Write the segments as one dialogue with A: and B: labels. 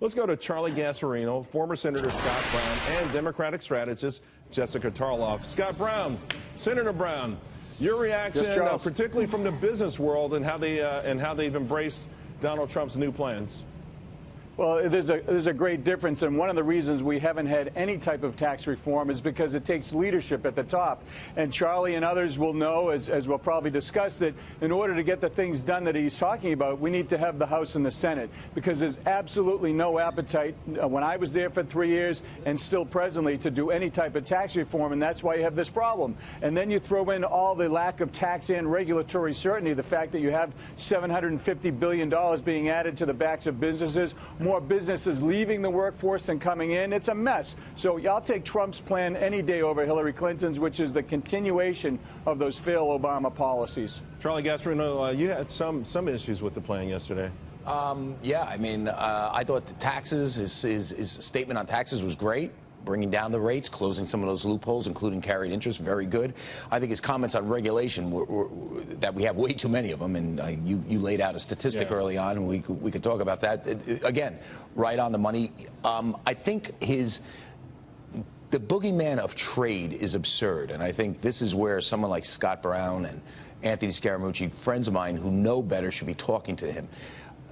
A: Let's go to Charlie Gasparino, former Senator Scott Brown, and Democratic strategist Jessica Tarlov. Scott Brown, Senator Brown, your reaction, particularly from the business world, and how they've embraced Donald Trump's new plans.
B: Well, there's a great difference, and one of the reasons we haven't had any type of tax reform is because it takes leadership at the top. And Charlie and others will know, as we'll probably discuss, that in order to get the things done that he's talking about, we need to have the House and the Senate, because there's absolutely no appetite when I was there for 3 years and still presently to do any type of tax reform, and that's why you have this problem. And then you throw in all the lack of tax and regulatory certainty, the fact that you have $750 billion being added to the backs of businesses, more businesses leaving the workforce than coming in. It's a mess. So I'll take Trump's plan any day over Hillary Clinton's, which is the continuation of those failed Obama policies.
A: Charlie Gasparino, you had some issues with the plan yesterday.
C: Yeah, I mean, I thought the taxes, his statement on taxes was great. Bringing down the rates, closing some of those loopholes, including carried interest, very good. I think his comments on regulation that we have way too many of them, and you laid out a statistic early on, and we could talk about that. Again, right on the money. I think the boogeyman of trade is absurd, and I think this is where someone like Scott Brown and Anthony Scaramucci, friends of mine who know better, should be talking to him.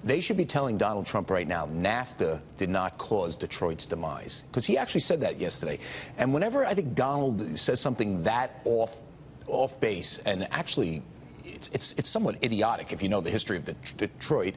C: They should be telling Donald Trump right now, NAFTA did not cause Detroit's demise. Because he actually said that yesterday. And whenever I think Donald says something that off base, and actually it's somewhat idiotic if you know the history of Detroit,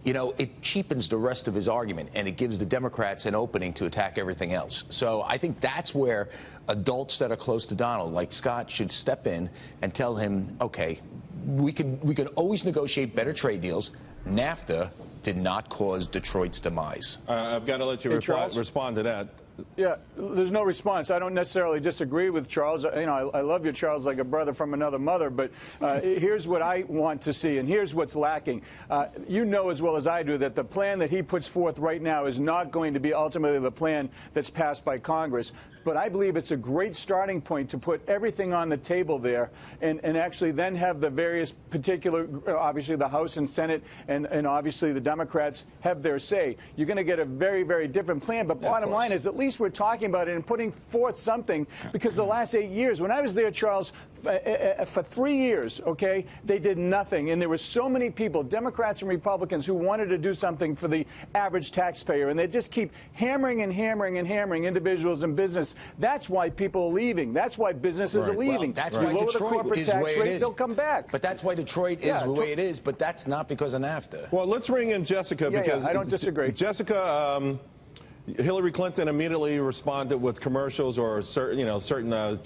C: you know, it cheapens the rest of his argument, and it gives the Democrats an opening to attack everything else. So I think that's where adults that are close to Donald, like Scott, should step in and tell him, okay, we can always negotiate better trade deals. NAFTA did not cause Detroit's demise.
A: I've got to let you respond to that.
B: Yeah, there's no response. I don't necessarily disagree with Charles. You know, I love you, Charles, like a brother from another mother, but here's what I want to see, and here's what's lacking. You know as well as I do that the plan that he puts forth right now is not going to be ultimately the plan that's passed by Congress. But I believe it's a great starting point to put everything on the table there and actually then have the various particular, obviously the House and Senate and obviously the Democrats have their say. You're going to get a very, very different plan. But bottom line is at least we're talking about it and putting forth something, because the last 8 years, when I was there, Charles, for 3 years, okay, they did nothing. And there were so many people, Democrats and Republicans, who wanted to do something for the average taxpayer. And they just keep hammering and hammering and hammering individuals and business. That's why people are leaving. That's why businesses are leaving.
C: Well, that's why
B: lower
C: Detroit
B: the corporate
C: is
B: tax
C: the way
B: rate,
C: it is.
B: they'll come back.
C: But that's why Detroit is the way it is. But that's not because of NAFTA.
A: Well, let's bring in Jessica, because
B: I don't disagree.
A: Jessica, Hillary Clinton immediately responded with commercials or certain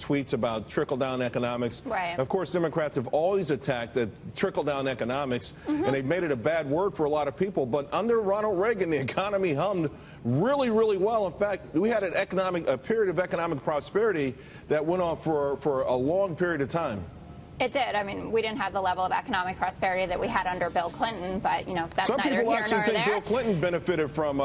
A: tweets about trickle-down economics.
D: Right.
A: Of course, Democrats have always attacked the trickle-down economics, and they've made it a bad word for a lot of people. But under Ronald Reagan, the economy hummed really, really well. In fact, we had a period of economic prosperity that went on for a long period of time.
D: It did. I mean, we didn't have the level of economic prosperity that we had under Bill Clinton, but, you know, that's neither here nor there.
A: Some people actually think Bill Clinton benefited from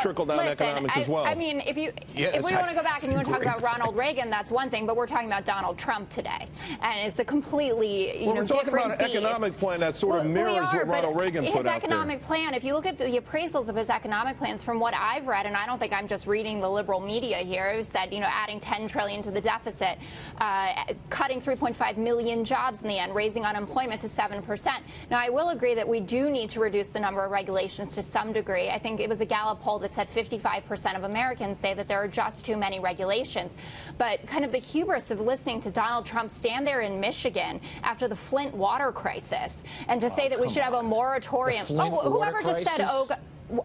A: trickle-down economics as well.
D: I mean, if we want to go back and you want to talk about Ronald Reagan, that's one thing, but we're talking about Donald Trump today. And it's a completely,
A: we're talking about an economic plan that sort of mirrors what Ronald Reagan put out there.
D: His economic plan, if you look at the appraisals of his economic plans, from what I've read, and I don't think I'm just reading the liberal media here, it said, you know, adding $10 trillion to the deficit, cutting 3.5 million jobs in the end, raising unemployment to 7%. Now, I will agree that we do need to reduce the number of regulations to some degree. I think it was a Gallup poll that said 55% of Americans say that there are just too many regulations. But kind of the hubris of listening to Donald Trump stand there in Michigan after the Flint water crisis and to say that we should have a moratorium. Whoever just said,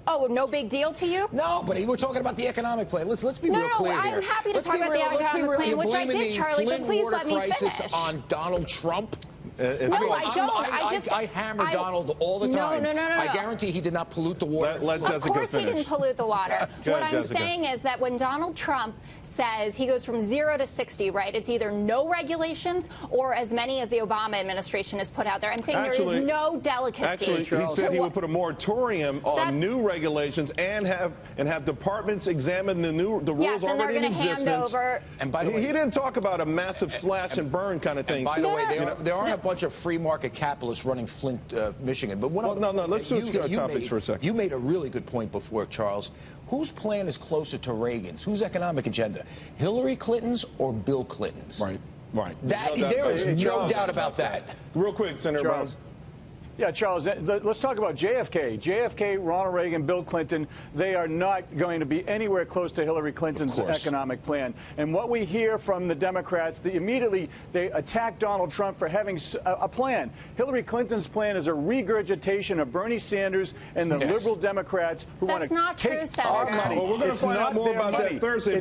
D: oh, no big deal to you?
C: No, but we're talking about the economic plan. Let's be real clear here.
D: I'm happy to talk about the economic plan, which I did, Charlie, but please let me finish.
C: On Donald Trump?
D: No, I don't.
C: I hammer Donald all the time.
D: No.
C: I guarantee he did not pollute the water.
A: Let Jessica finish.
D: Of course he didn't pollute the water. What I'm saying is that when Donald Trump says he goes from 0 to 60, right? It's either no regulations or as many as the Obama administration has put out there. I'm saying there is no delicacy.
A: Actually, he said he would put a moratorium on new regulations and have departments examine the rules already in existence.
C: And by the way,
A: he didn't talk about a massive slash and burn kind of thing.
C: And by the way, there aren't a bunch of free market capitalists running Flint, Michigan. But
A: let's switch topics for a second.
C: You made a really good point before, Charles. Whose plan is closer to Reagan's? Whose economic agenda? Hillary Clinton's or Bill Clinton's?
A: Right.
C: There is no doubt about that.
A: Real quick, Senator Brown.
B: Yeah, Charles, let's talk about JFK. JFK, Ronald Reagan, Bill Clinton, they are not going to be anywhere close to Hillary Clinton's economic plan. And what we hear from the Democrats, immediately they attack Donald Trump for having a plan. Hillary Clinton's plan is a regurgitation of Bernie Sanders and the liberal Democrats who want to take our money.
A: Well, we're going to find out more about that Thursday.